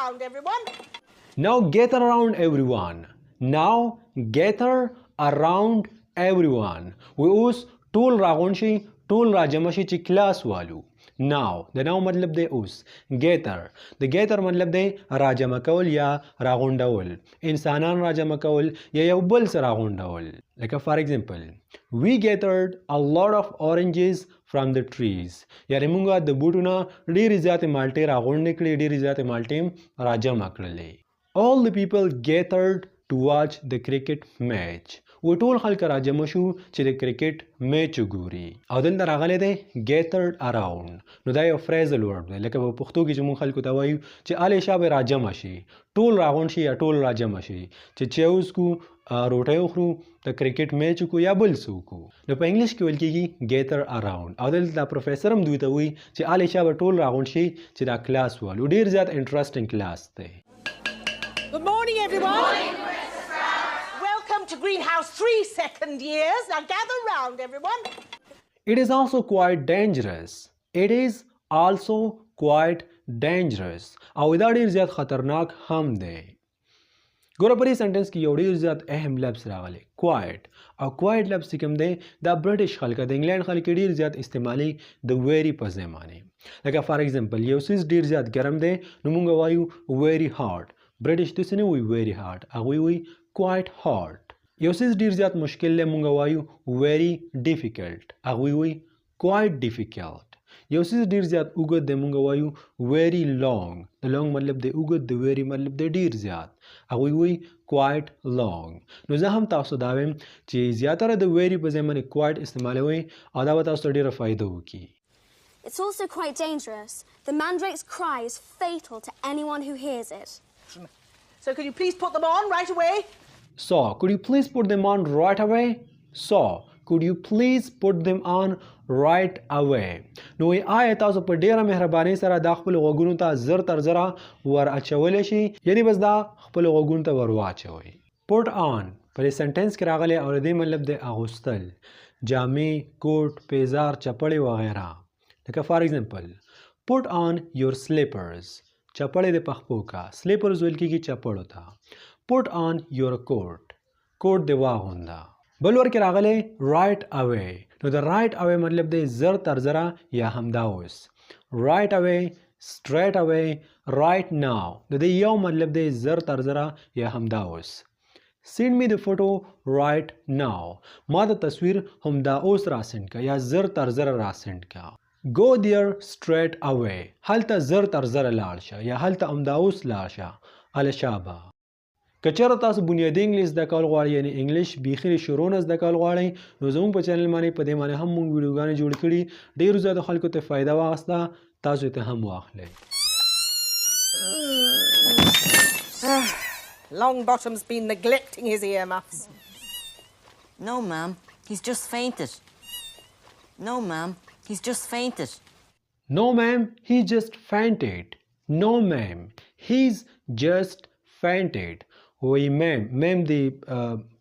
around, everyone. Now gather around everyone. Now gather around everyone. We اوس ټول راغون شي ټول راجمع شي چې کلاس والو. Now د now مطلب دی اوس. gather د gather مطلب دی راجمع کول یا راغونډول. انسانان راجمع کول یا یو بل سره راغونډول. لکه for example we gathered a lot of oranges from the trees. یعنې موږ د بوټو نه ډېرې زیاتې مالټې راغونډې کړې ډېرې زیاتې مالټې راجمع کړلې. All the people gathered to watch the cricket match. و ټول خلک راجمع شو چې د کرکټ میچ وګوري. او دلته راغلی دی gathered around. نو دا یو فریزل ورډ دی لکه په پښتو کې چې موږ خلکو ته وایو چې الې شا به راجمع شي ټول راغونډ شي یا ټول راجمع شي چې چای وڅښو روټۍ وخورو د کرکټ میچ وکړو یا بل څه وکړو. نو په انګلش کې ویل کېږي gather around. او دلته دا پروفیسر هم دوی ته وایي چې الې شا به ټول راغونډ شي چې دا کلاس والو ډېر زیات انټرسټینګ کلاس دی. Good morning, everyone. Good morning, welcome to Greenhouse 3 second years. Now gather round, everyone. It is also quite dangerous. It is also quite dangerous. او دا ډېر زیات خطرناک هم دی. ګوره په دې سنټنس کې یو ډېر زیات اهم لفظ راغلی quiet. او quiet لفظ چې کوم دی دا برټش خلک د انګلینډ خلک ډېر زیات استعمالي د ویری په ځای باندې. لکه فار ایگزامپل یو څیز ډېر زیات ګرم دی نو موږ وایو very hot. برټش داسې نه وایي very hard. هغوی وایي quite hot. یو څیز ډېر زیات مشکل دی موږ وایو very difficult. هغوی وایي quite difficult. یو څیز ډېر زیات اوږد دی موږ وایو very long. د long مطلب دی اوږد د very مطلب دی ډېر زیات. هغوی وایي quite long. نو زه هم تاسو دا وایم چې زیاتره د very په ځای باندې quite استعمالوئ او دا به تاسو ته ډېره فایده وکړي. It's also quite dangerous. The mandrake's cry is fatal to anyone who hears it. So could you please put them on right away? So, could you please put them on right away? So, could you please put them on right away? نو آیا تاسو په ډیره مهرباني سره دا خپل غوږونو ته زر تر زره ور اچولی شي یعنی بس دا خپل غوږونو ته ور واچوئ. put on په دې سنټنس کې راغلی او د دې مطلب دی اغوستل جامې کوټ پیزار چپړې وغیره. لکه فار ایگزامپل put on your slippers. چپړې د پخپو کا سلیپرز ویل کېږي چپړو ته. put on your coat. کوټ د واغونده. بل ورکې راغلی right away. نو د right away مطلب دی زر تر زره یا همدا اوس. right away, straight away, right now. د دې یو مطلب دی زر تر زره یا همدا اوس. send me the photo right now. ما د تصویر همدا اوس را سند کا یا زر تر زره را سند کا. go there straight away. هلته زر تر زره لاړ شه یا هلته همدا اوس لاړ شه. الشابه. که چېرته تاسو بنیادي انګلیش زده کول غواړئ یعنې انګلیش بیخي د شروع نه زده کول غواړئ نو زموږ په چینل باندې په دې باندې هم موږ ویډیوګانې جوړې کړي ډېرو زیاتو خلکو ته فایده واخیسته تاسو ته هم واخلئ. Longbottom's been neglecting his earmuffs. No, ma'am. He's just fainted. No, ma'am. He's just fainted. No, ma'am. He just fainted. No, ma'am. He's just fainted. وی میم دی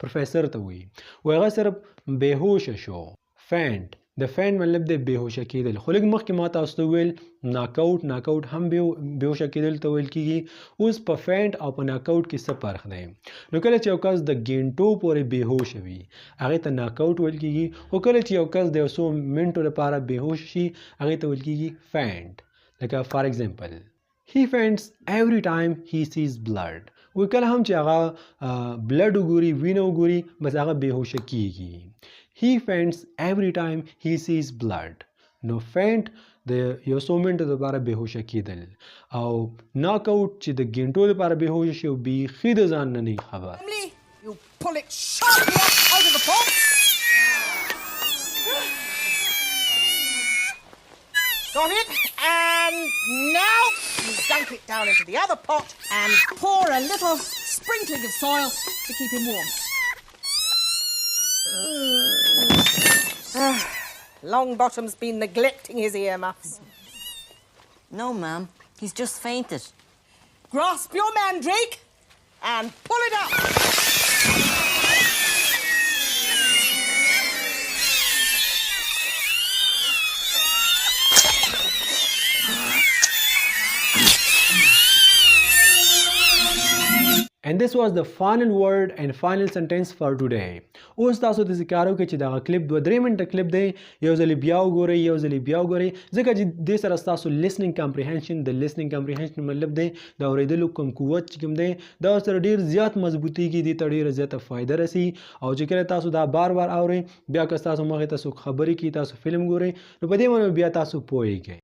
پروفیسر ته وی هغه صرف بېهوشه شو. فینټ د فینټ مطلب دی بېهوشه کېدل خو لږ مخکې ما تاسو ته وویل ناکاوټ هم بېهوشه کېدل ته ویل کېږي. اوس په فینټ او په ناکاوټ کې څه فرق دی؟ نو کله چې یو کس د ګینټو پورې بېهوشه وي هغې ته ناکاوټ ویل کېږي خو کله چې یو کس د یو څو منټو لپاره بېهوشه شي هغې ته ویل کېږي فینټ. لکه فار ایگزامپل he faints every time he sees blood. وی کله هم چې هغه بلډ وګوري وینه وګوري بس هغه بېهوشه کېږي. he faints every time he sees blood. نو فینټ د یو څو منټو لپاره بېهوشه کېدل او ناکاوټ چې د ګینټو لپاره بېهوشه شي او بیخي د ځان نه نه خبر. You pull it sharply out of the pot. Got it? And now you dunk it down into the other pot and pour a little sprinkling of soil to keep him warm. Longbottom's been neglecting his earmuffs. No, ma'am. He's just fainted. Grasp your mandrake and pull it up. And this was the final word and final sentence for today. اوس تاسو د ذکر وکړئ چې دا کلیپ 2-3 منټه کلیپ دی یو ځل بیا وګورئ ځکه چې د سره تاسو listening comprehension د listening comprehension مطلب دی دا اوریدلو کوم قوت چې کوم دی دا سره ډیر زیات مضبوطیږي د ډیر زیاته فائدہ رسی او چې کله تاسو دا بار اورئ بیا که تاسو مخه تاسو خبرې کی تاسو فلم ګورئ نو په دې باندې بیا تاسو پوهیږئ